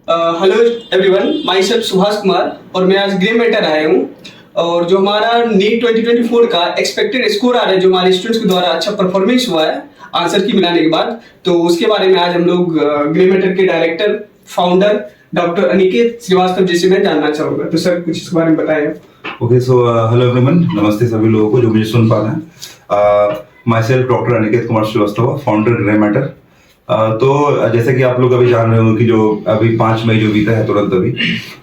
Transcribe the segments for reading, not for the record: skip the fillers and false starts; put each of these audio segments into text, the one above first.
Hello everyone, my self Subhash Kumar और मैं आज ग्रे मैटर आया हूँ। और जो हमारा नीट 2024 का एक्सपेक्टेड स्कोर आ रहा है, जो हमारे स्टूडेंट्स के द्वारा अच्छा परफॉर्मेंस हुआ है आंसर की मिलाने के बाद, तो उसके बारे में आज हम लोग ग्रे मैटर के director founder doctor Aniket Shrivastava ji से मैं जानना चाहूँगा। तो सर कुछ इसके बारे में बताएं। ओके, सो हेलो एवरीवन, नमस्ते सभी लोगों को जो मुझे सुन पा रहे हैं। Myself doctor Aniket Kumar Srivastava, founder Grey Matter. तो जैसे कि आप लोग अभी जान रहे हो कि जो अभी 5 मई जो बीता है तुरंत अभी,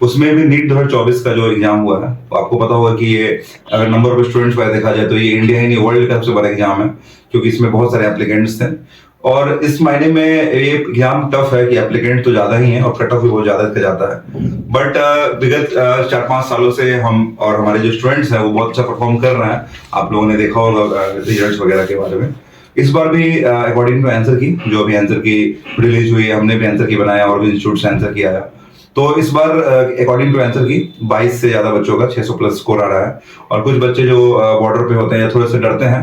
उसमें भी नीट 2024 का जो एग्जाम हुआ है, तो आपको पता होगा कि ये अगर नंबर ऑफ स्टूडेंट्स पर देखा जाए तो ये इंडिया ही नहीं वर्ल्ड का सबसे बड़ा एग्जाम है, क्योंकि इसमें बहुत सारे एप्लीकेंट्स थे। और इस महीने में ये एग्जाम टफ है कि एप्लीकेंट तो ज्यादा ही हैं और कट ऑफ भी बहुत ज्यादा इसका जाता है। बट विगत 4-5 सालों से हम और हमारे जो स्टूडेंट्स हैं वो बहुत अच्छा परफॉर्म कर रहे हैं। आप लोगों ने देखा होगा रिजल्ट्स वगैरह के बारे में। इस बार भी अकॉर्डिंग टू आंसर की, जो अभी आंसर की रिलीज हुई है, हमने भी आंसर की बनाया और भी इंस्टीट्यूट से आंसर की आया। तो इस बार अकॉर्डिंग टू आंसर की 22 से ज्यादा बच्चों का 600 प्लस स्कोर आ रहा है। और कुछ बच्चे जो बॉर्डर पे होते हैं या थोड़े से डरते हैं,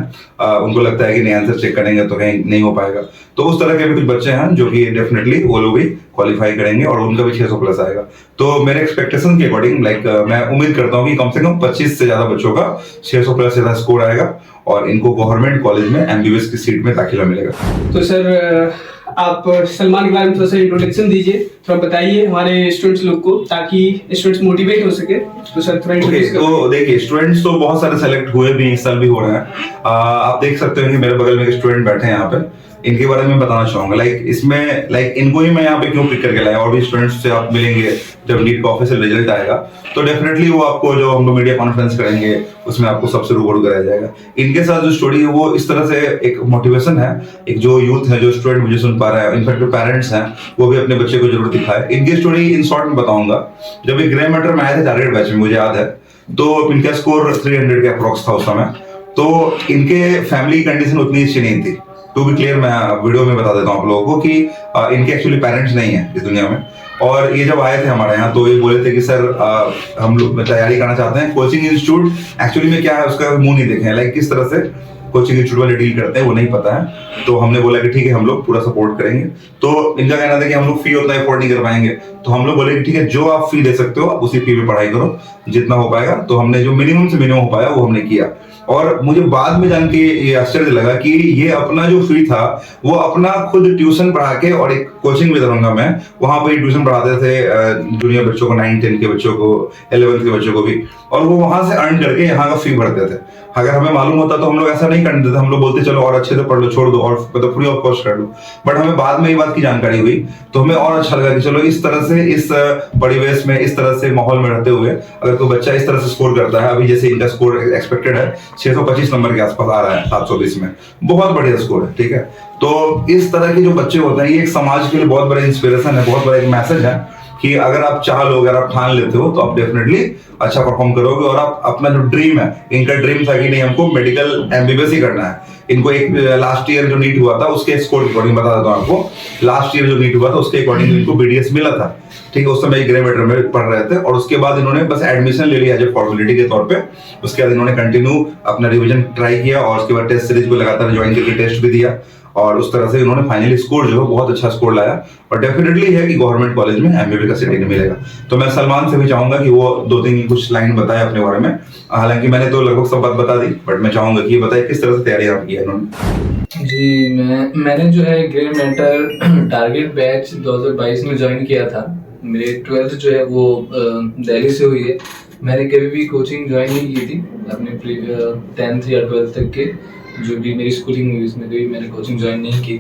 उनको लगता है कि नहीं आंसर चेक करेंगे तो कहीं नहीं हो पाएगा, तो उस तरह के भी कुछ बच्चे हैं जो कि डेफिनेटली वो लोग भी क्वालिफाई करेंगे और उनका भी 600 प्लस आएगा। तो मेरे एक्सपेक्टेशन के अकॉर्डिंग मैं उम्मीद करता हूँ कि कम से कम 25 से ज्यादा बच्चों का 600 प्लस ज्यादा स्कोर आएगा और इनको गवर्नमेंट कॉलेज में एमबीबीएस की सीट में दाखिला मिलेगा। तो सर आप सलमान के बारे में थोड़ा सा इंट्रोडक्शन दीजिए, थोड़ा बताइए हमारे स्टूडेंट्स लोग को, ताकि स्टूडेंट्स मोटिवेट हो सके। तो सर थोड़ा तो देखिए, स्टूडेंट्स तो बहुत सारे सेलेक्ट हुए भी, इस साल भी हो रहे हैं। आप देख सकते हो कि मेरे बगल में एक स्टूडेंट बैठे हैं यहाँ पे, इनके बारे में बताना चाहूंगा। इनको ही मैं यहाँ पे क्यों पिक करके लाया, और भी स्टूडेंट्स से आप मिलेंगे जब नीट का ऑफिशियल रिजल्ट आएगा, तो डेफिनेटली वो आपको, जो हम लोग मीडिया कॉन्फ्रेंस करेंगे उसमें आपको सबसे रूबरू कराया जाएगा। इनके साथ जो स्टोरी है वो इस तरह से एक मोटिवेशन है, एक जो यूथ है, जो स्टूडेंट मुझे सुन पा रहा है, इनफैक्ट जो पेरेंट्स हैं वो भी अपने बच्चे को जरूर दिखाए। इनकी स्टोरी इन शॉर्ट में बताऊंगा। जब एक ग्रे मैटर में आए थे टारगेट बैच में, मुझे याद है, तो इनका स्कोर 300 के अप्रोक्स था उस समय। तो इनके फैमिली कंडीशन उतनी अच्छी नहीं थी। टू बी क्लियर, मैं वीडियो में बता देता हूँ आप लोगों को कि इनके एक्चुअली पेरेंट्स नहीं है इस दुनिया में। और ये जब आए थे हमारे यहाँ तो ये बोले थे कि सर हम लोग तैयारी करना चाहते हैं, कोचिंग इंस्टीट्यूट एक्चुअली में क्या है उसका मुंह नहीं देखे हैं, किस तरह से कोचिंग इंस्टीट्यूट वाले डील करते हैं वो नहीं पता है। तो हमने बोला कि ठीक है, हम लोग पूरा सपोर्ट करेंगे। तो इनका कहना था कि हम लोग फी उतना अफोर्ड नहीं कर पाएंगे, तो हम लोग बोले कि ठीक है, जो आप फी दे सकते हो आप उसी फी में पढ़ाई करो जितना हो पाएगा। तो हमने जो मिनिमम से मिनिमम हो पाया वो हमने किया। और मुझे बाद में जान के ये आश्चर्य लगा कि ये अपना जो फी था वो अपना खुद ट्यूशन पढ़ा के, और एक कोचिंग भी दरभंगा में, वहां पर ट्यूशन पढ़ाते थे जूनियर बच्चों को, 9-10 के बच्चों को, 11th के बच्चों को भी, और वो वहां से अर्न करके यहाँ का फी भरते थे। अगर हमें मालूम होता तो हम लोग ऐसा नहीं करते थे, हम लोग बोलते चलो और अच्छे से पढ़ लो, छोड़ दो और मतलब फ्री ऑफ कॉस्ट कर लो। बट हमें बाद में ये बात की जानकारी हुई तो हमें और अच्छा लगा कि चलो इस तरह से, इस परिवेश में, इस तरह से माहौल में रहते हुए अगर कोई बच्चा इस तरह से स्कोर करता है, अभी जैसे इनका स्कोर एक्सपेक्टेड है 625 नंबर के आसपास आ रहा है 720 में, बहुत बढ़िया स्कोर है, ठीक है। तो इस तरह के जो बच्चे होते हैं, ये एक समाज के लिए बहुत बड़ा इंस्पिरेशन है, बहुत बड़ा एक मैसेज है कि अगर आप चाह लो, अगर आप ठान लेते हो तो आप डेफिनेटली अच्छा परफॉर्म करोगे। और आप अपना जो ड्रीम है, इनका ड्रीम था कि नहीं हमको मेडिकल एमबीबीएस ही करना है। इनको एक लास्ट ईयर जो नीट हुआ था उसके स्कोर के अकॉर्डिंग बता देता हूँ आपको। लास्ट ईयर जो नीट हुआ था उसके अकॉर्डिंग इनको बीडीएस मिला था, ठीक है। उस समय ग्रे मैटर में पढ़ रहे थे और उसके बाद इन्होंने बस एडमिशन ले लिया एज ए फॉर्मेलिटी के तौर पे। उसके बाद इन्होंने कंटिन्यू अपना रिविजन ट्राई किया और उसके बाद टेस्ट सीरीज को लगातार ज्वाइन करके टेस्ट भी दिया, और उस तरह से इन्होंने फाइनली स्कोर जो है बहुत अच्छा स्कोर लाया। और डेफिनेटली है कि गवर्नमेंट कॉलेज में एमबीबीएस का सीट मिलेगा। तो मैं सलमान से भी चाहूंगा कि वो 2-3 कुछ लाइन बताए अपने बारे में। हालांकि मैंने तो लगभग सब बात बता दी, बट मैं चाहूंगा कि ये बताए किस तरह से तैयारी की है इन्होंने। जी, मैंने जो है ग्रे मैटर टारगेट बैच 2022 में ज्वाइन किया था। मेरी 12th जो है वो दिल्ली से हुई है। मैंने कभी भी कोचिंग ज्वाइन नहीं की थी अपने 10th या 12th तक के जो भी मेरी स्कूलिंग हुई उसमें कभी मैंने कोचिंग ज्वाइन नहीं की।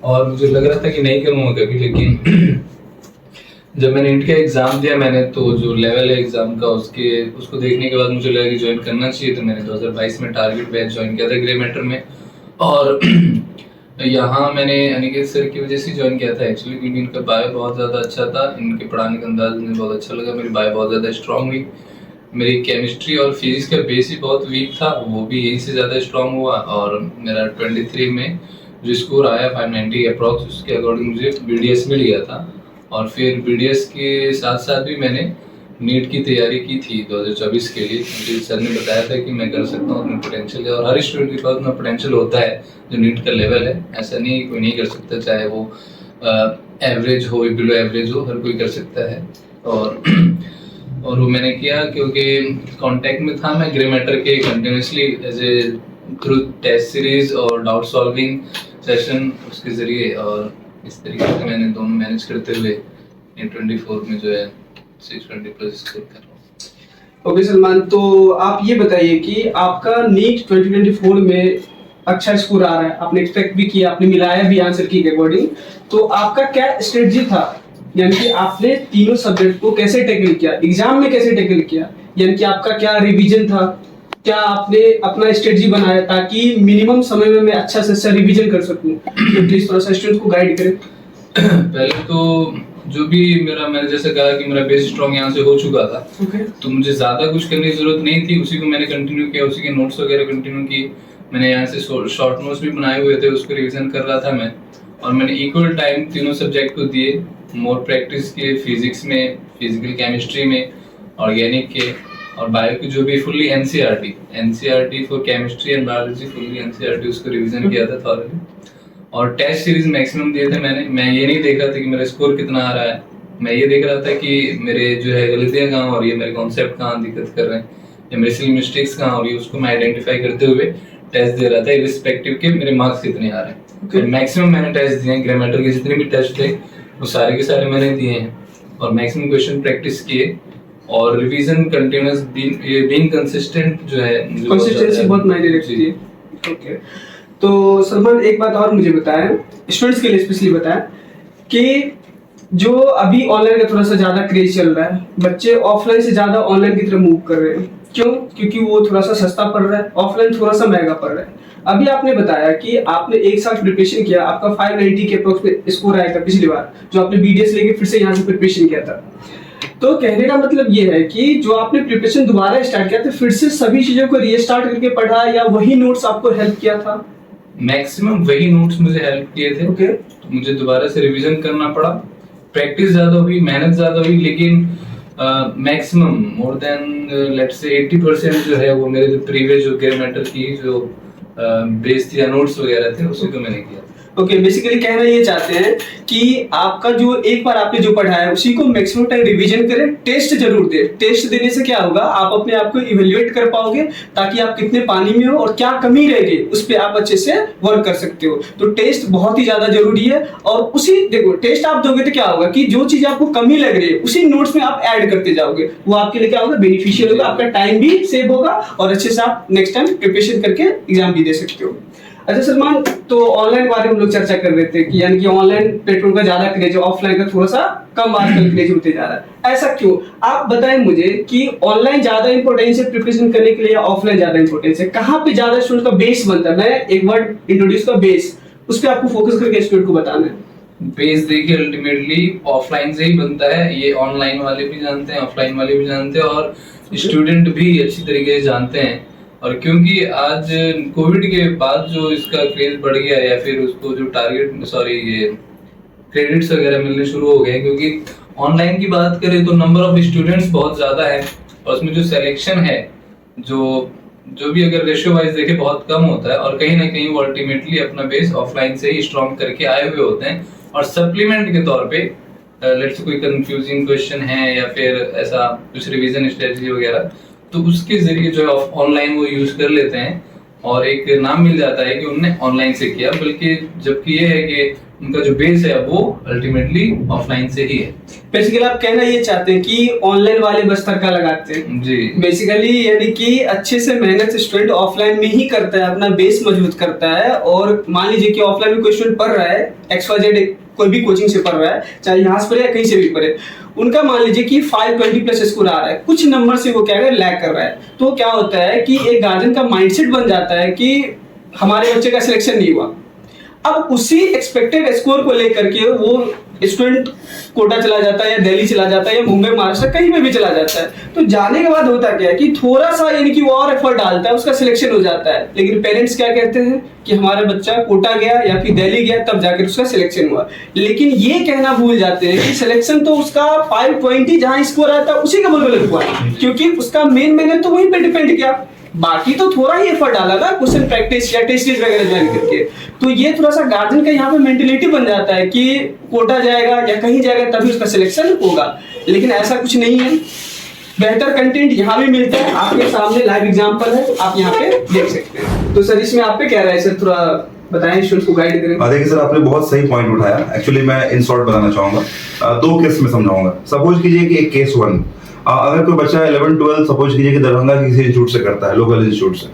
और मुझे लग रहा था कि नहीं करूँगा कभी, लेकिन जब मैंने नीट का एग्ज़ाम दिया मैंने, तो जो लेवल है एग्ज़ाम का उसको देखने के बाद मुझे लगा कि ज्वाइन करना चाहिए। तो मैंने 2022 में टारगेट बैच ज्वाइन किया था ग्रे मैटर में। और यहाँ मैंने अनिकेत सर की वजह से ज्वाइन किया था एक्चुअली, क्योंकि इनका बायो बहुत ज़्यादा अच्छा था, इनके पढ़ाने का अंदाज मुझे बहुत अच्छा लगा। मेरी बायो बहुत ज़्यादा स्ट्रॉन्ग हुई। मेरी केमिस्ट्री और फिजिक्स का बेस ही बहुत वीक था, वो भी यहीं से ज़्यादा स्ट्रॉन्ग हुआ। और मेरा 23 में जो स्कोर आया 590 अप्रॉक्स, उसके अकॉर्डिंग मुझे बीडीएस मिल गया था। और फिर बीडीएस के साथ साथ भी मैंने नीट की तैयारी की थी 2024 के लिए। मुझे सर ने बताया था कि मैं कर सकता हूँ, अपने पोटेंशियल है, और हर स्टूडेंट के पास अपना पोटेंशियल होता है जो नीट का लेवल है। ऐसा नहीं कोई नहीं कर सकता, चाहे वो एवरेज हो या बिलो एवरेज हो, हर कोई कर सकता है। और और वो मैंने किया क्योंकि कांटेक्ट में था मैं ग्रे मैटर के continuously as a through test series और डाउट सॉल्विंग सेशन उसके ज़रिए, और इस तरीके से मैंने दोनों मैनेज करते हुए नीट 24 में जो है 620 प्लस स्कोर कर रहा हूँ। ओके सलमान, तो आप ये बताइए कि आपका नीट 2024 में अच्छा स्कोर आ रहा है, आपने एक्सपेक्ट भी किया, आपने मिलाया भी आंसर की अकॉर्डिंग, तो आपका क्या स्ट्रेटजी था? यानी कि आपने तीनों सब्जेक्ट को कैसे टैकल किया, एग्जाम में कैसे टैकल किया, यानी कि आपका क्या रिवीजन था, क्या आपने अपना स्ट्रेटजी बनाया ताकि मिनिमम समय में मैं अच्छा से अच्छा रिवीजन कर सकूं? तो प्लीज थोड़ा सा स्टूडेंट को गाइड करें। पहले तो जो भी मैंने जैसे कहा कि मेरा बेस स्ट्रॉन्ग यहाँ से हो चुका था, तो मुझे ज्यादा कुछ करने की जरूरत नहीं थी, उसी को मैंने कंटिन्यू किया, उसी के नोट्स वगैरह कंटिन्यू किए। मैंने यहाँ से शॉर्ट नोट्स भी बनाए हुए थे, उसको रिवीजन कर रहा था मैं, और मैंने इक्वल टाइम तीनों सब्जेक्ट को दिए। मोर प्रैक्टिस किए फिजिक्स में, फिजिकल केमिस्ट्री में, ऑर्गेनिक के, और बायो की जो भी fully NCERT for chemistry and biology, fully NCERT उसको रिवीजन किया था थॉरली। और टेस्ट सीरीज मैक्सिमम दिए थे मैंने। मैं ये नहीं देख रहा था कि मेरा स्कोर कितना आ रहा है, मैं ये देख रहा था कि मेरे जो है गलतियाँ कहाँ हो रही है, मेरे कॉन्सेप्ट कहाँ दिक्कत कर रहे हैं, या मेरी सिली मिस्टेक्स कहाँ हो रही है, उसको मैं आइडेंटिफाई करते हुए टेस्ट दे रहा था, इरिस्पेक्टिव के मेरे मार्क्स कितने आ रहे हैं। मैक्सिमम मैंने टेस्ट दिए हैं, ग्रामेटर के जितने भी टेस्ट थे वो सारे के सारे मैंने दिए हैं, और मैक्सिमम क्वेश्चन प्रैक्टिस किए, और रिवीजन कंटिन्यूअस बीइंग कंसिस्टेंट जो है, कंसिस्टेंसी बहुत मायने रखती है। ओके, तो सलमान एक बात और मुझे बताएं, स्टूडेंट्स के लिए स्पेशली बताएं कि जो अभी ऑनलाइन का थोड़ा सा ज्यादा क्रेज चल रहा है, बच्चे ऑफलाइन से ज्यादा ऑनलाइन की तरफ मूव कर रहे हैं, क्यों? क्योंकि वो थोड़ा सा सस्ता पड़ रहा है, ऑफलाइन थोड़ा सा महंगा पड़ रहा है। अभी आपने बताया कि आपने एक साल प्रिपरेशन किया, आपका 590 के अप्रोक्स स्कोर आया था पिछली बार, जो आपने बीडीएस लेके फिर से यहाँ से प्रिपरेशन किया था। तो कहने का मतलब ये है कि जो आपने प्रिपरेशन दोबारा स्टार्ट किया था, फिर से सभी चीजों को रीस्टार्ट करके पढ़ा, या वही नोट्स आपको हेल्प किया था? मैक्सिमम वही नोट्स मुझे हेल्प किए थे। तो मुझे दोबारा से रिवीजन करना पड़ा, प्रैक्टिस ज्यादा हुई, मेहनत ज्यादा हुई, लेकिन maximum more than let's say 80% जो है वो मेरे जो प्रीवियस जो ग्रे मैटर की जो बेस या नोट्स वगैरह थे उसी को मैंने किया। ओके, बेसिकली कहना ये चाहते हैं कि आपका जो एक बार आपने जो पढ़ा है उसी को मैक्सिमम टाइम रिवीजन करें, टेस्ट जरूर दे। टेस्ट देने से क्या होगा, आप अपने आप को इवेल्युएट कर पाओगे ताकि आप कितने पानी में हो और क्या कमी रह गई उस पर आप अच्छे से वर्क कर सकते हो। तो टेस्ट बहुत ही ज्यादा जरूरी है, और उसी देखो टेस्ट आप दोगे तो क्या होगा कि जो चीज आपको कमी लग रही है उसी नोट्स में आप ऐड करते जाओगे, वो आपके लिए क्या होगा, बेनिफिशियल होगा, आपका टाइम भी सेव होगा, और अच्छे से आप नेक्स्ट टाइम प्रिपरेशन करके एग्जाम भी दे सकते हो। अच्छा सलमान, तो ऑनलाइन बारे में हम लोग चर्चा कर रहे थे कि यानी कि ऑनलाइन प्लेटफॉर्म का ज्यादा क्रेज है, ऑफलाइन का थोड़ा सा कम आजकल क्रेज होते जा रहा है, ऐसा क्यों? आप बताएं मुझे कि ऑनलाइन ज्यादा इंपॉर्टेंस है प्रिपरेशन करने के लिए या ऑफलाइन ज्यादा इंपॉर्टेंस है? कहाँ पे ज्यादा स्टूडेंट का बेस बनता है? मैं एक वर्ड इंट्रोड्यूस का बेस, उस पर आपको फोकस करके स्टूडेंट को बताना है। बेस देखिए अल्टीमेटली ऑफलाइन से ही बनता है, ये ऑनलाइन वाले भी जानते हैं, ऑफलाइन वाले भी जानते हैं, और स्टूडेंट भी अच्छी तरीके से जानते हैं। और क्योंकि आज कोविड के बाद जो इसका क्रेज बढ़ गया है, या फिर उसको जो ये क्रेडिट्स वगैरह मिलने शुरू हो गए, क्योंकि ऑनलाइन की बात करें तो नंबर ऑफ स्टूडेंट्स बहुत ज्यादा है, और उसमें जो सिलेक्शन है जो भी अगर रेशियो वाइज देखे बहुत कम होता है, और कहीं ना कहीं वो अल्टीमेटली अपना बेस ऑफलाइन से ही स्ट्रॉन्ग करके आए हुए होते हैं, और सप्लीमेंट के तौर पे लेट्स कोई कंफ्यूजिंग क्वेश्चन है या फिर ऐसा कुछ रिवीजन स्ट्रेटजी वगैरह, तो उसके जरिए जो है ऑनलाइन वो यूज कर लेते हैं, और एक नाम मिल जाता है कि उनने ऑनलाइन से किया, बल्कि जबकि ये है कि उनका जो बेस है वो अल्टीमेटली ऑफलाइन से ही है। बेसिकली आप कहना ये चाहते हैं कि ऑनलाइन वाले बस तड़का लगाते हैं जी। बेसिकली यानी कि अच्छे से मेहनत स्टूडेंट ऑफलाइन में ही करता है, अपना बेस मजबूत करता है। और मान लीजिए कि ऑफलाइन में कोई स्टूडेंट पढ़ रहा है, XYZ कोई भी कोचिंग से पढ़ रहा है, चाहे यहाँ से पढ़े या कहीं से भी पढ़े, उनका मान लीजिए कि 520 प्लस स्कोर आ रहा है, कुछ नंबर से वो क्या है लैग कर रहा है, तो क्या होता है कि एक गार्जियन का माइंडसेट बन जाता है कि हमारे बच्चे का सिलेक्शन नहीं हुआ। अब उसी एक्सपेक्टेड स्कोर को लेकर के वो स्टूडेंट कोटा चला जाता है, या दिल्ली चला जाता है, या मुंबई महाराष्ट्र कहीं पे भी चला जाता है। तो जाने के बाद होता क्या है कि थोड़ा सा यानी कि वो और एफर्ट डालता है, उसका सिलेक्शन हो जाता है, लेकिन पेरेंट्स क्या कहते हैं कि हमारा बच्चा कोटा गया या फिर दिल्ली गया तब जाकर उसका सिलेक्शन हुआ। लेकिन ये कहना भूल जाते हैं कि सिलेक्शन तो उसका 520 जहां स्कोर आया था उसी का बदौलत हुआ, क्योंकि उसका मेन मेहनत तो वहीं पे डिपेंड किया। बाकी तो थोड़ा ही एफर्ट डाला ना क्वेश्चन प्रैक्टिस या टेस्ट सीरीज वगैरह ज्वाइन करके। तो ये थोड़ा सा गार्जियन का यहाँ पे मेंटेलिटी बन जाता है कि कोटा जाएगा या कहीं जाएगा तभी उसका सिलेक्शन होगा, लेकिन ऐसा कुछ नहीं है। बेहतर कंटेंट यहाँ भी मिलता है, आपके सामने लाइव एग्जांपल है, आप यहाँ पे देख सकते हैं। तो सर इसमें आप पे क्या राय है सर, थोड़ा बताएं, स्टूडेंट्स को गाइड करें। देखिए सर, आपने बहुत सही पॉइंट उठाया। एक्चुअली मैं इन शॉर्ट बताना चाहूंगा, दो केस में समझाऊंगा। सपोज कीजिए कि एक केस वन, अगर कोई बच्चा 11-12 सपोज कीजिए कि दरभंगा के किसी इंस्टीट्यूट से करता है, लोकल इंस्टीट्यूट से,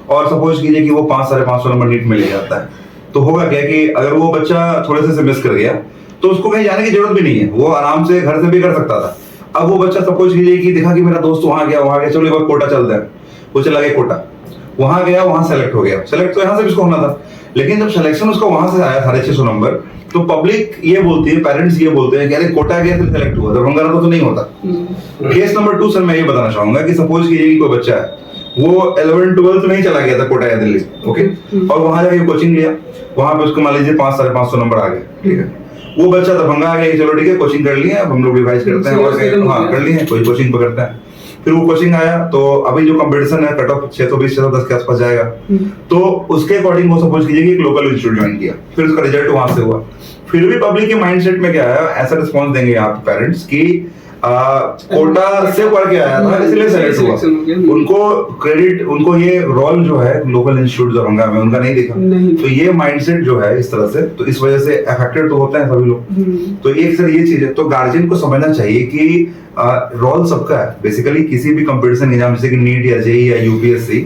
और सपोज कीजिए कि वो 500-550 नंबर नीट में ले जाता है, तो होगा क्या कि अगर वो बच्चा थोड़े से मिस कर गया तो उसको कहीं जाने की जरूरत भी नहीं है, वो आराम से घर से भी कर सकता था। अब वो बच्चा सपोज कीजिए कि देखा कि मेरा दोस्त वहां गया, चलो एक बार कोटा चलते हैं, वो चला गया कोटा, वहां गया, वहां सेलेक्ट हो गया। सेलेक्ट तो यहाँ से भी उसको होना था, लेकिन जब सिलेक्शन उसका वहां से आया 650 नंबर, तो पब्लिक ये बोलती है, पेरेंट्स ये बोलते हैं कि अरे कोटा गया फिर सेलेक्ट हुआ, दरभंगा तो नहीं होता। केस नंबर 2 सर मैं ये बताना चाहूंगा कि सपोज कीजिए कि कोई बच्चा है, वो 11-12 तो नहीं चला गया था कोटा या दिल्ली, ओके, और वहां जाके कोचिंग लिया, वहां पे उसको मान लीजिए 500-550 नंबर आ गए, ठीक है। वो बच्चा दरभंगा आ गया, चलो ठीक है कोचिंग कर लिया, अब हम लोग रिवाइज करते हैं, और हाँ कर लिए, कोई कोचिंग पकड़ते हैं। फिर वो कोचिंग आया, तो अभी जो कंपटीशन है कट ऑफ 620-610 के आसपास जाएगा, तो उसके अकॉर्डिंग वो सपोज कीजिए कि एक लोकल इंस्टीट्यूट ज्वाइन किया, फिर उसका रिजल्ट वहां से हुआ। फिर भी पब्लिक के माइंडसेट में क्या है, ऐसा रिस्पॉन्स देंगे आप पेरेंट्स की कोटा से पढ़ के आया था इसलिए सेलेक्ट हुआ। उनको क्रेडिट, उनको ये रोल जो है लोकल इंस्टीट्यूट दरभंगा में उनका नहीं दिखा, तो ये माइंडसेट जो है इस तरह से, तो इस वजह से अफेक्टेड तो होते हैं सभी लोग। तो एक सर ये चीज है, तो गार्जियन को समझना चाहिए कि रोल सबका है बेसिकली। किसी भी कंपटीशन एग्जाम जैसे कि नीट या जेईई या यूपीएससी,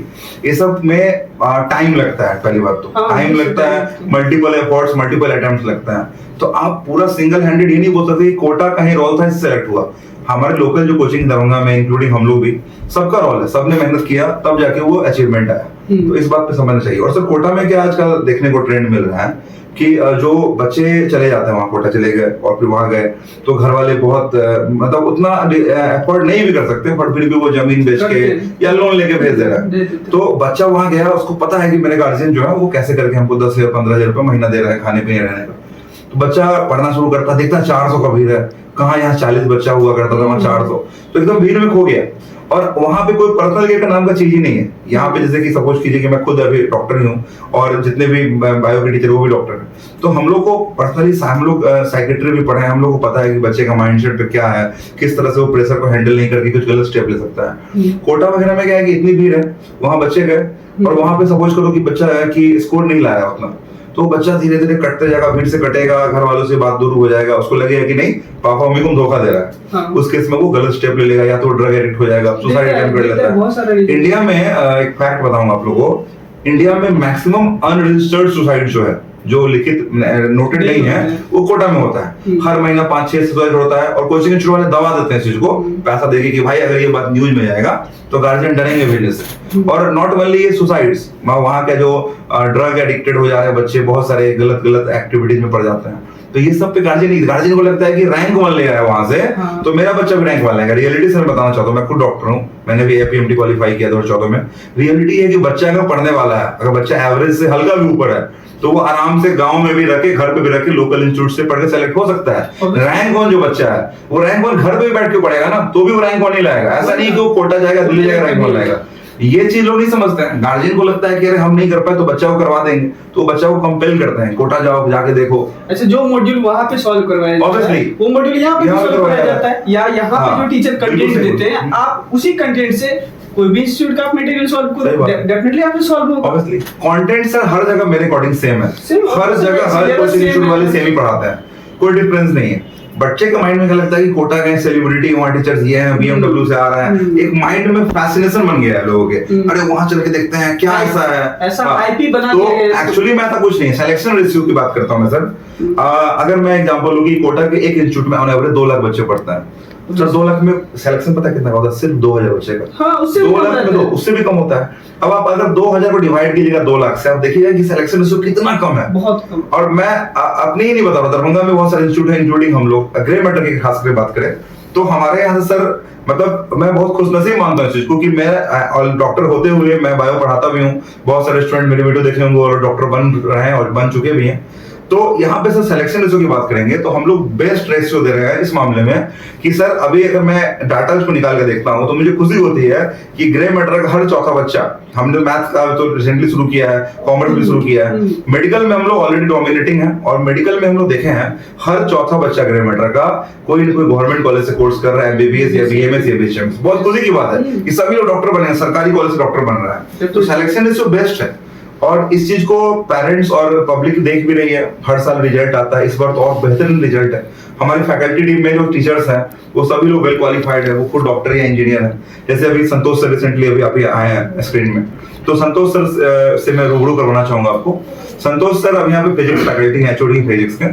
ये सब में टाइम लगता है। पहली बात तो टाइम लगता है, मल्टीपल एफर्ट्स, मल्टीपल अटेम्प्ट्स लगता है। तो आप पूरा सिंगल हैंडेड ये नहीं बोल सकते कोटा का ही रोल था इससे सेलेक्ट हुआ। हमारे लोकल जो कोचिंग दरभंगा में, इंक्लूडिंग हम लोग भी, सबका रोल है, सबने मेहनत किया तब जाके वो अचीवमेंट आया। तो इस बात पे समझना चाहिए। और सर कोटा में क्या आजकल देखने को ट्रेंड मिल रहा है कि जो बच्चे चले जाते हैं वहां, कोटा चले गए और फिर वहां गए, तो घर वाले बहुत मतलब उतना एफर्ट नहीं भी कर सकते, बट फिर भी वो जमीन बेच के या लोन लेके भेज दे रहा है। तो बच्चा वहां गया, उसको पता है कि मेरे गार्जियन जो है वो कैसे करके हमको 10 या 15 हजार रुपए महीना दे रहे हैं खाने पीने रहने का। तो बच्चा पढ़ना शुरू करता, देखता 400 का भीड़ है, कहाँ यहाँ 40 बच्चा हुआ करता था, वहाँ 400, तो एकदम भीड़ में खो गया। और वहां पे कोई पर्सनल केयर का नाम का चीज ही नहीं है। यहाँ पे जैसे कि सपोज कीजिए कि मैं खुद अभी डॉक्टर ही हूँ और जितने भी बायो के टीचर वो भी डॉक्टर हैं, तो हम लोग को पर्सनली, हम लोग साइकेट्री भी पढ़े हैं, हम लोग को पता है कि बच्चे का माइंडसेट पे क्या है, किस तरह से वो प्रेशर को हैंडल नहीं करके कुछ गलत स्टेप ले सकता है। कोटा वगैरह में क्या है कि इतनी भीड़ है, वहां बच्चे गए और वहां पे सपोज करो कि बच्चा है कि स्कोर नहीं लाया उतना, तो बच्चा धीरे धीरे कटते जाएगा, भीड़ से कटेगा, घर वालों से बात दूर हो जाएगा, उसको लगेगा कि नहीं पापा मम्मी को धोखा दे रहा है। हाँ। उस केस में वो गलत स्टेप ले लेगा, या तो ड्रग एडिक्ट हो जाएगा, सुसाइड अटेम्प्ट कर लेता है। इंडिया में एक फैक्ट बताऊंगा आप लोगों को, इंडिया में मैक्सिमम अनरजिस्टर्ड सुसाइड जो है, जो लिखित नोटेड नहीं है, वो कोटा में होता है। हर महीना 5-6 सुसाइड होता है, और कोचिंग इंस्टीट्यूट वाले दबा देते हैं इस चीज को, पैसा देके कि भाई अगर ये बात न्यूज में जाएगा तो गार्जियन डरेंगे भेजने से। और नॉट ओनली ये सुसाइड्स, वहां के जो ड्रग एडिक्टेड हो जा रहे हैं बच्चे, बहुत सारे गलत एक्टिविटीज में पड़ जाते हैं, तो ये सब पे गार्जियन को लगता है कि रैंक 1 ले आया वहां से, हाँ। तो मेरा बच्चा भी रैंक 1 लेगा। रियलिटी से मैं बताना चाहता हूँ, मैं खुद डॉक्टर हूँ, मैंने भी एपीएमटी क्वालिफाई किया 2014 में। रियलिटी है कि बच्चा अगर पढ़ने वाला है, अगर बच्चा एवरेज से हल्का भी ऊपर है, तो वो आराम से गांव में भी रखे, घर पे भी रखे, लोकल इंस्टीट्यूट से पढ़ के सेलेक्ट हो सकता है। रैंक 1 जो बच्चा है, वो रैंक 1 घर पे भी बैठ के पढ़ेगा ना, तो भी वो रैंक 1 नहीं लाएगा। ऐसा नहीं कि वो कोटा जाएगा, दिल्ली जाएगा, रैंक 1 लाएगा। ये चीज लोग नहीं समझते हैं। गार्जियन को लगता है कि अरे हम नहीं कर पाए तो बच्चा को करवा देंगे, तो बच्चा को कंपेल करते हैं, कोटा जाओ, जाके देखो। अच्छा, जो मॉड्यूल वहां पे सॉल्व करवाया जाता है, वो मॉड्यूल यहाँ पे सॉल्व करवाया जाता है, या यहाँ पे जो टीचर कंटेंट देते हैं, आप उसी कंटेंट से कोई भी इंस्टीट्यूट का मटेरियल सॉल्व करो, डेफिनेटली आपसे सॉल्व होगा। ऑब्वियसली कंटेंट सर हर जगह मेरे अकॉर्डिंग सेम है, हर जगह हर कोचिंग इंस्टीट्यूट वाले सेम ही पढ़ाते हैं, कोई डिफरेंस नहीं है। बच्चे के माइंड में क्या लगता है कि कोटा गए सेलिब्रिटी, वहाँ टीचर्स ये हैं, BMW से आ रहा है, एक माइंड में फैसिनेशन बन गया है लोगों के, अरे वहाँ चल के देखते हैं क्या ऐसा है, ऐसा आईपी बना तो एक्चुअली मैं ऐसा कुछ नहीं, सिलेक्शन रेशियो की बात करता हूँ मैं सर। अगर मैं एग्जांपल लूँ कि कोटा के एक इंस्टीट्यूट में ऑन एवरेज 2 लाख बच्चे पढ़ते हैं, तो 2 लाख में सिलेक्शन पता कितना होता है? सिर्फ 2000 बच्चे का। हाँ, उससे 2 लाख में तो उससे भी कम होता है। अब आप अगर 2000 को डिवाइड कीजिएगा 2 लाख से, आप देखिएगा कि सिलेक्शन रेशियो कितना कम है, बहुत कम। और मैं अपने ही नहीं बता रहा, दरभंगा में बहुत सारे इंस्टीट्यूट है, इंक्लूडिंग हम लोग ग्रे मैटर की खास करके बात करें तो हमारे यहाँ से सर, मतलब मैं बहुत खुशनसीब मानता हूँ इस चीज को कि मैं डॉक्टर होते हुए मैं बायो पढ़ाता भी हूँ। बहुत सारे स्टूडेंट मेरे वीडियो देखे होंगे और डॉक्टर बन रहे हैं और बन चुके भी हैं। तो यहाँ पे सर सिलेक्शन रेशियो की बात करेंगे तो हम लोग बेस्ट रेशियो दे रहे हैं इस मामले में कि सर अभी अगर मैं डाटा को निकाल के देखता हूँ तो मुझे खुशी होती है कि ग्रे मैटर का हर चौथा बच्चा, हमने मैथ्स का तो रिसेंटली शुरू किया है, कॉमर्स भी शुरू किया है, मेडिकल में हम लोग ऑलरेडी डोमिनेटिंग है और मेडिकल में हम लोग देखे हैं हर चौथा बच्चा ग्रे मैटर का कोई ना कोई गवर्नमेंट कॉलेज से कोर्स कर रहा है, एमबीबीएस या बीएमएस या बीएचएम। बहुत खुशी की बात है कि सभी लोग डॉक्टर बने हैं, सरकारी कॉलेज से डॉक्टर बन रहा है, तो सिलेक्शन रेशियो बेस्ट है। और इस चीज को पेरेंट्स और पब्लिक देख भी रही है, हर साल रिजल्ट आता है, इस बार तो और बेहतरीन रिजल्ट है। हमारी फैकल्टी टीम में जो टीचर्स हैं वो सभी लोग वेल क्वालिफाइड है, वो खुद डॉक्टर या इंजीनियर है। जैसे अभी संतोष सर रिसेंटली अभी आप आए हैं स्क्रीन में, तो संतोष सर से मैं रूबरू करवाना चाहूंगा आपको। संतोष सर अब यहाँ पे फिजिक्स फैकल्टी है, एचओडी फिजिक्स के,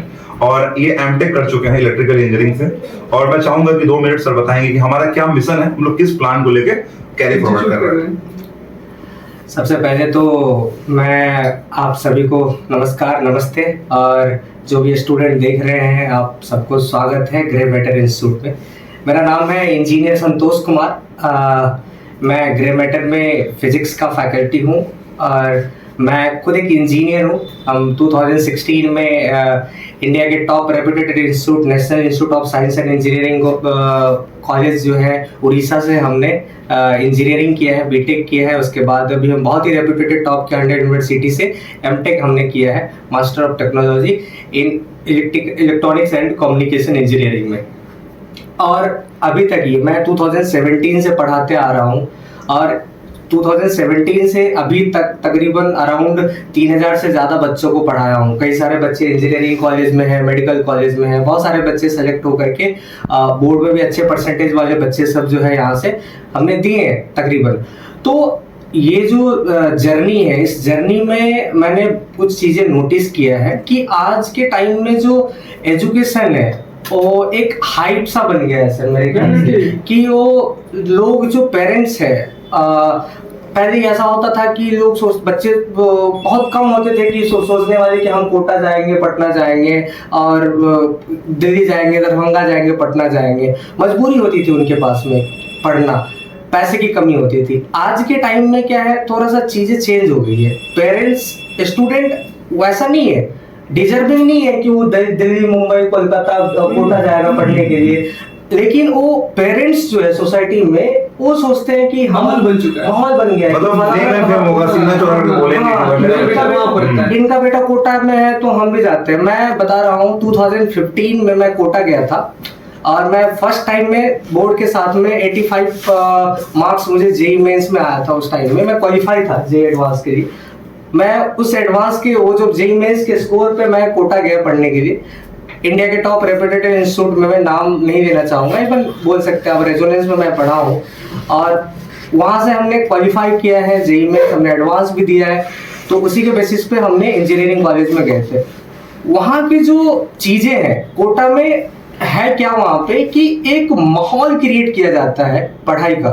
और ये एमटेक कर चुके हैं इलेक्ट्रिकल इंजीनियरिंग से। और मैं चाहूंगा कि 2 मिनट सर बताएंगे कि हमारा क्या मिशन है, हम लोग किस प्लान को लेके कैरी फॉरवर्ड कर रहे हैं। सबसे पहले तो मैं आप सभी को नमस्कार, नमस्ते, और जो भी स्टूडेंट देख रहे हैं आप सबको स्वागत है ग्रे मैटर इंस्टीट्यूट में। मेरा नाम है इंजीनियर संतोष कुमार। मैं ग्रे मैटर में फिजिक्स का फैकल्टी हूँ और मैं खुद एक इंजीनियर हूँ। हम 2016 में इंडिया के top reputed institute national institute of science and engineering college जो है उड़ीसा से हमने इंजीनियरिंग किया है, बीटेक किया है। उसके बाद अभी हम बहुत ही रेप्यूटेड टॉप के 100 यूनिवर्सिटी से एमटेक हमने किया है, master of technology in electronics and communication engineering में। और अभी तक ये मैं 2017 से पढ़ाते आ रहा हूँ और 2017 से अभी तक तकरीबन अराउंड 3000 से ज़्यादा बच्चों को पढ़ाया हूँ। कई सारे बच्चे इंजीनियरिंग कॉलेज में हैं, मेडिकल कॉलेज में हैं, बहुत सारे बच्चे सेलेक्ट होकर के बोर्ड में भी अच्छे परसेंटेज वाले बच्चे सब जो है यहाँ से हमने दिए हैं तकरीबन। तो ये जो जर्नी है, इस जर्नी में मैंने कुछ चीज़ें नोटिस किया है कि आज के टाइम में जो एजुकेशन है वो एक हाइप सा बन गया है सर मेरे ख्याल से, कि वो लोग जो पेरेंट्स है पहले ऐसा होता था कि लोग बच्चे बहुत कम होते थे कि सोचने वाले कि हम कोटा जाएंगे, पटना जाएंगे और दिल्ली जाएंगे, दरभंगा जाएंगे, पटना जाएंगे। मजबूरी होती थी उनके पास में पढ़ना, पैसे की कमी होती थी। आज के टाइम में क्या है, थोड़ा सा चीज़ें चेंज हो गई है। पेरेंट्स स्टूडेंट वैसा नहीं है, डिजर्विंग नहीं है कि वो दिल्ली, मुंबई, कोलकाता, कोटा जाएगा पढ़ने के लिए, लेकिन वो पेरेंट्स जो है सोसाइटी में वो सोचते हैं कि माहौल बन चुका है, माहौल बन गया है, इनका बेटा कोटा में है तो हम भी जाते हैं। मैं बता रहा हूँ 2015 में मैं कोटा गया था और मैं फर्स्ट टाइम में बोर्ड के साथ में 85 मार्क्स मुझे जेईई मेंस में आया था। उस टाइम में मैं क्वालिफाई था जेईई एडवांस के लिए। मैं उस एडवांस के वो जो जेईई मेंस के स्कोर पे मैं कोटा गया पढ़ने के लिए। इंडिया के टॉप रेप्यूटेड इंस्टीट्यूट में मैं नाम नहीं लेना चाहूँगा, इवन बोल सकते हैं अब रेजोनेंस में मैं पढ़ा हूँ और वहाँ से हमने क्वालिफाई किया है जेईई में, हमने एडवांस भी दिया है। तो उसी के बेसिस पे हमने इंजीनियरिंग कॉलेज में गए थे। वहाँ की जो चीज़ें हैं कोटा में है क्या, वहाँ पे कि एक माहौल क्रिएट किया जाता है पढ़ाई का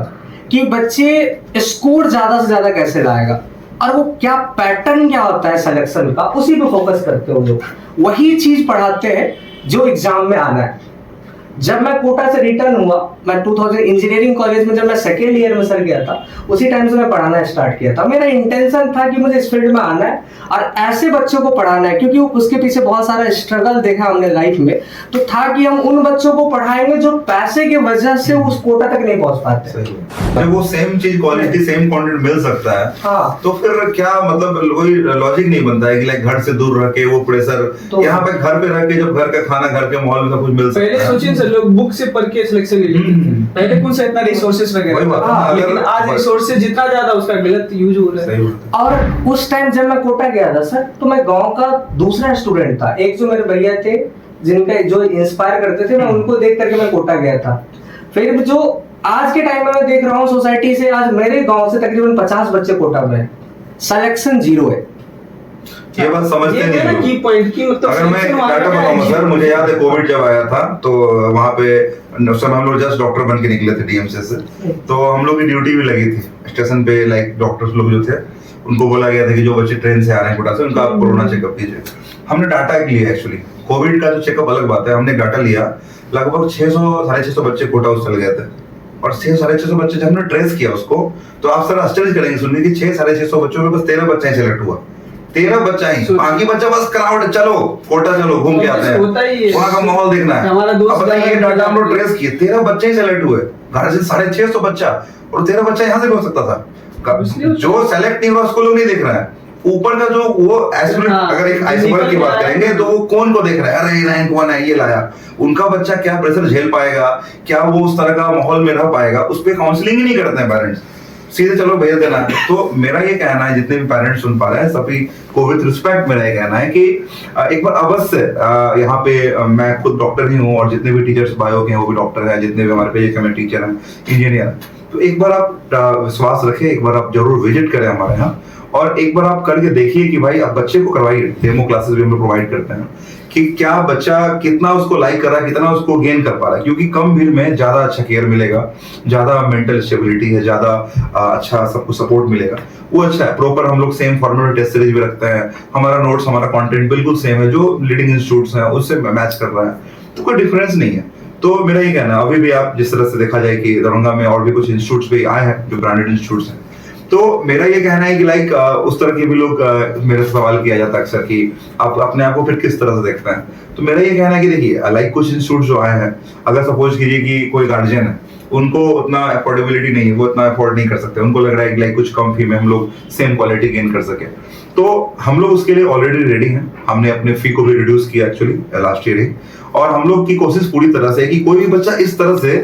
कि बच्चे स्कोर ज़्यादा से ज़्यादा कैसे लाएगा और वो क्या पैटर्न क्या होता है सिलेक्शन का, उसी पे फोकस करते हो लोग। वही चीज पढ़ाते हैं जो एग्जाम में आना है। जब मैं कोटा से रिटर्न हुआ, मैं 2000 इंजीनियरिंग कॉलेज में जब मैं सेकेंड ईयर में सर गया था, उसी टाइम से मैं पढ़ाना स्टार्ट किया था। मेरा इंटेंशन था कि मुझे इस फील्ड में आना है और ऐसे बच्चों को पढ़ाना है, क्योंकि उसके पीछे बहुत सारा स्ट्रगल देखा हमने लाइफ में। तो था कि हम उन बच्चों को पढ़ाएंगे जो पैसे की वजह से उस कोटा तक नहीं पहुंच पाते। जब वो सेम चीज क्वालिटी सेम कंटेंट मिल सकता है, हाँ, तो फिर क्या मतलब कोई लॉजिक नहीं बनता है कि लाइक घर से दूर रह के वो प्रेशर, तो यहाँ पे घर पे रह के जब घर का खाना, घर के माहौल में सब कुछ मिल सकता है। पहले सोचिए सर, लोग बुक से पढ़ के सिलेक्शन ले लेते थे, पहले कौन सा इतना रिसोर्सेज वगैरह, लेकिन आज रिसोर्सेज जितना ज्यादा उसका गलत यूज हो रहा है। और उस टाइम जब मैं कोटा गया था सर, तो मैं गांव का दूसरा स्टूडेंट था। एक जो मेरे भैया थे जिनका जो इंस्पायर करते थे, मैं उनको देख करके मैं कोटा गया था। फिर जो आज के टाइम में मैं देख रहा हूँ सोसाइटी से, आज मेरे गांव से तकरीबन 50 बच्चे कोटा में, सिलेक्शन 0 है। ये बात समझते नहीं है ना की पॉइंट की, मतलब अगर मैं डाटा बताऊंगा सर, मुझे याद है कोविड जब आया था तो वहाँ पे उस समय हम लोग जस्ट डॉक्टर बन के निकले थे डीएमसी से, तो हम लोग की ड्यूटी भी लगी थी स्टेशन पे। लाइक डॉक्टर्स लोग जो थे उनको बोला गया था कि जो बच्चे ट्रेन से आ रहे हैं कोटा से, उनका आप कोरोना चेकअप कीजिए। हमने डाटा लिया, एक्चुअली कोविड का जो चेकअप अलग बात है, हमने डाटा लिया, लगभग 600-650 बच्चे कोटा उस चल गए थे। और 600-650 बच्चे जब हमने ट्रेस किया उसको, तो आप सर आश्चर्य करेंगे सुनने कि 600-650 बच्चों में बस 13 बच्चे सेलेक्ट हुआ। 13 बच्चा ही, बाकी बच्चा बस क्राउड, चलो कोटा चलो घूम के आते हैं, होता ही है। वहाँ का माहौल देखना है। हमारा दोस्त अब बताइए, ये डाटा हम लोग ट्रेस किए, 13 बच्चे ही सेलेक्ट हुए, घर से 650 बच्चा, और 13 बच्चा यहाँ से भी हो सकता था। जो सेलेक्ट नहीं हुआ उसको लोग नहीं देख रहा है, ऊपर का जो वो एस्पिरेंट, अगर एक आइसबर्ग की बात करेंगे तो वो कौन को देख रहा है, अरे रैंक 1 है ये लाया, उनका बच्चा क्या प्रेशर झेल पाएगा, क्या वो उस तरह का माहौल में रह पाएगा, उस पर काउंसलिंग ही नहीं करते हैं पेरेंट्स, सीधे चलो भेज देना है। तो मेरा ये कहना है, जितने भी पेरेंट्स सुन पा रहे हैं सभी को विद रिस्पेक्ट मेरा ये कहना है कि एक बार अवश्य यहाँ पे मैं खुद डॉक्टर ही हूँ और जितने भी टीचर्स बायो के हैं वो भी डॉक्टर हैं, जितने भी हमारे पेज में टीचर हैं, इंजीनियर हैं, तो एक बार आप विश्वास रखें, एक बार आप जरूर विजिट करें हमारे यहाँ, और एक बार आप करके देखिए कि भाई आप बच्चे को करवाइए, डेमो क्लासेस भी हम लोग प्रोवाइड करते हैं कि क्या बच्चा कितना उसको लाइक कर रहा है, कितना उसको गेन कर पा रहा है, क्योंकि कम भीड़ में ज्यादा अच्छा केयर मिलेगा, ज्यादा मेंटल स्टेबिलिटी है, ज्यादा अच्छा सबको सपोर्ट मिलेगा, वो अच्छा है। प्रॉपर हम लोग सेम फॉर्मेट टेस्ट सीरीज भी रखते हैं, हमारा नोट्स हमारा कंटेंट बिल्कुल सेम है जो लीडिंग इंस्टीट्यूट्स हैं उससे मैच कर रहा है, तो कोई डिफरेंस नहीं है। तो मेरा ये कहना है, अभी भी आप जिस तरह से देखा जाए कि दरभंगा में और भी कुछ इंस्टीट्यूट्स भी आए हैं जो ब्रांडेड इंस्टीट्यूट्स हैं, तो मेरा ये कहना है कि लाइक उस तरह के भी लोग मेरे से सवाल किया जाता है अक्सर कि आप अपने आप को फिर किस तरह से देखते हैं, तो मेरा ये कहना है कि देखिए लाइक कुछ इंस्टीट्यूट जो आए हैं, अगर सपोज कीजिए कि कोई गार्जियन है, उनको उतना अफोर्डेबिलिटी नहीं है, वो इतना अफोर्ड नहीं कर सकते, उनको लग रहा है कि लाइक कुछ कम फी में हम लोग सेम क्वालिटी गेन कर सके, तो हम लोग उसके लिए ऑलरेडी रेडी हैं। हमने अपने फी को भी रिड्यूस किया एक्चुअली लास्ट ईयर ही, और हम लोग की कोशिश पूरी तरह से है कि कोई भी बच्चा इस तरह से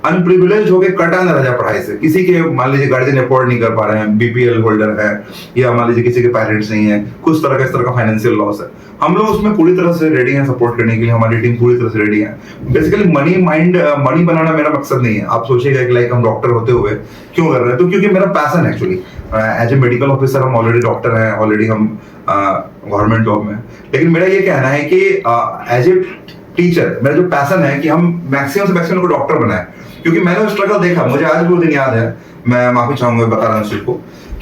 अनप्रिविलेज होकर कटा न रह जाए पढ़ाई से। किसी के मान लीजिए गार्जियन अफोर्ड नहीं कर पा रहे हैं, बीपीएल होल्डर है, या मान लीजिए किसी के पेरेंट्स नहीं है, कुछ तरह का इस तरह का फाइनेंशियल लॉस है, हम लोग उसमें पूरी तरह से रेडी हैं सपोर्ट करने के लिए, हमारी टीम पूरी तरह से रेडी है। बेसिकली मनी बनाना मेरा मकसद नहीं है। आप सोचिएगा कि लाइक हम डॉक्टर होते हुए क्यों कर रहे हैं, तो क्योंकि मेरा पैशन है actually, as a medical officer हम ऑलरेडी डॉक्टर हैं, ऑलरेडी हम गवर्नमेंट जॉब में, लेकिन मेरा ये कहना है कि एज ए टीचर मेरा जो पैशन है कि हम मैक्सिमम से मैक्सिमम को डॉक्टर बनाए, क्योंकि मैंने स्ट्रगल देखा, मुझे आज भी वो दिन याद है, मैं माफी चाहूंगा बता रहा हूँ इस चीज को,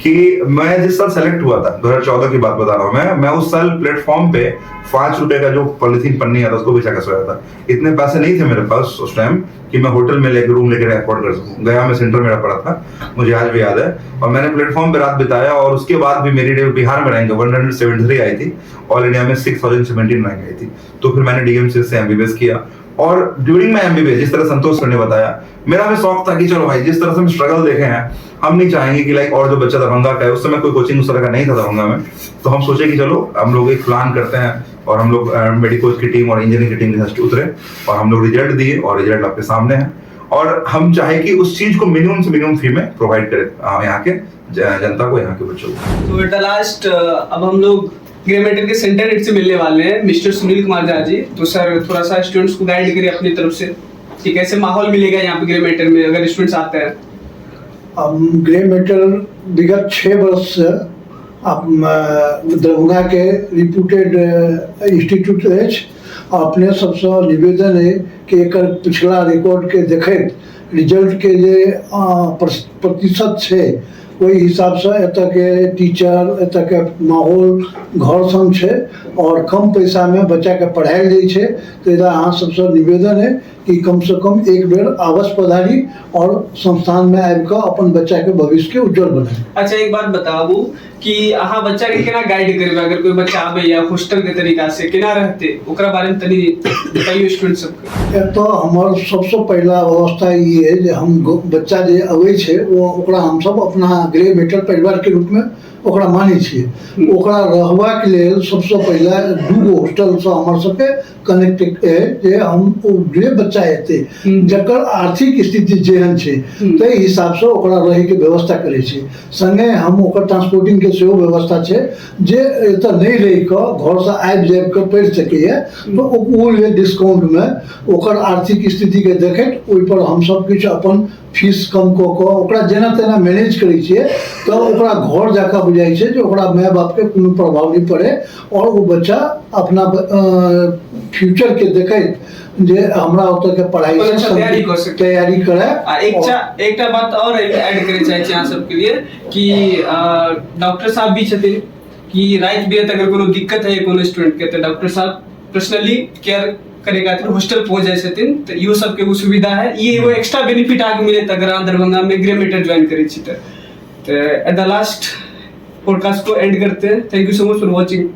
कि मैं जिस साल सेलेक्ट हुआ था 2014 की बात बता रहा हूँ मैं उस साल प्लेटफॉर्म पे 5 रुपए का जो पॉलिथीन पन्नी आता उसको बेचा कर सोया था। इतने पैसे नहीं थे मेरे पास उस टाइम कि मैं होटल में लेकर रूम लेकर अफोर्ड कर सकूं। गया में सेंटर मेरा पड़ा था, मुझे आज भी याद है, और मैंने प्लेटफॉर्म पे रात बिताया, और उसके बाद भी मेरी बिहार में रैंक 173 आई थी, ऑल इंडिया में 6017 रैंक आई थी। तो फिर मैंने डीएमसी से एमबीबीएस किया, और ड्यूरिंग माय एमबीबीएस जिस तरह संतोष सर ने बताया, मेरा भी शौक था कि चलो भाई जिस तरह से हम स्ट्रगल देखे हैं, हम नहीं चाहेंगे कि लाइक और जो बच्चा दरभंगा का है, उस समय कोई कोचिंग उस तरह का नहीं था दरभंगा में, तो हम सोचे कि चलो हम लोग एक प्लान करते हैं, और हम लोग मेडिकल की टीम और इंजीनियरिंग की टीम के साथ उतरे, और हम लोग रिजल्ट दिए, और रिजल्ट आपके सामने है, और हम चाहे कि उस चीज को मिनिमम से मिनिमम फी में प्रोवाइड करें यहाँ के जनता को, यहाँ के बच्चों को। तो एट द लास्ट अब हम लोग ग्रे मैटर के सेंटर हेड से मिलने वाले हैं, मिस्टर सुनील कुमार झा जी। तो सर थोड़ा सा स्टूडेंट्स को गाइड करिए अपनी तरफ से कि कैसे माहौल मिलेगा यहाँ पे ग्रे मैटर में अगर स्टूडेंट्स आते हैं। ग्रे मैटर विगत 6 वर्ष से दरभंगा के रिप्यूटेड इंस्टीट्यूट अछि। अपने सबसे निवेदन है कि एक पिछला रिकॉर्ड के देखैत रिजल्ट के जे प्रतिशत है ओहि हिसाब से एतऽ के टीचर, एतऽ के माहौल घर सन है, और कम पैसा में बच्चा के पढ़ायल जाइ छै। तो अहाँ सबसे निवेदन है कि कम से कम एक बेर अवश्य पधारी और संस्थान में आबि कऽ अपन बच्चा के भविष्य के उज्जवल बनाई। अच्छा एक बात बताबू कि अहाँ बच्चा के केना गाइड करबे, अगर कोई बच्चा आबे या हॉस्टल के तरीका से केना रहते ओकरा बारे में तनी बताइयो स्टूडेंट सबके। एतऽ हमर सबसे पहला व्यवस्था ये है जे हम बच्चा जे अबै छै ओकरा हम सब अपना ग्रे मैटर परिवार के रूप में ओकरा मानै छियै। ओकरा रहबाक लेल सबसे पहला 2 हॉस्टल से हमर सबके कनेक्ट है जे हम जे बच्चा एतै जकर आर्थिक स्थिति जेहन छै ताहि हिसाब से ओकरा रहे के व्यवस्था करै छी। संगे हम ओकर ट्रांसपोर्टिंग के सेहो व्यवस्था छै जे एतऽ नहीं रहि कऽ घर से आबि जाबि कऽ पढ़ि सकैए, तो ओ लेल डिस्काउंट में ओकर आर्थिक स्थिति के देखैत ओहि पर हम सब किछु अपन फीस कम कऽ कऽ ओकरा जेना तेना मैनेज करै छियै। तऽ ओकरा घर जाकऽ बुझाइ छै जे ओकरा माय बाप के कोनो प्रभाव नहीं पड़े, और वो बच्चा अपना फ्यूचर के देखैत जे हमरा ओतऽ के पढ़ाई से तैयारी करे। एकटा बात और ऐड करे चाहे छी अहाँ सबके लिए कि डॉक्टर साहब भी छथिन कि रात बिरात अगर कोनो दिक्कत है कोनो स्टूडेंट के, तो डॉक्टर साहब पर्सनली केयर करे खातिर हॉस्टल पहुंच जाए छथिन। तो इहो सबके वो सुविधा है, ये वो एक्स्ट्रा बेनिफिट आगे मिले अगर अहाँ दरभंगा में ग्रे मैटर ज्वाइन करे छी। तो एट द लास्ट पॉडकास्ट को एंड करते हैं। Thank you so much for watching.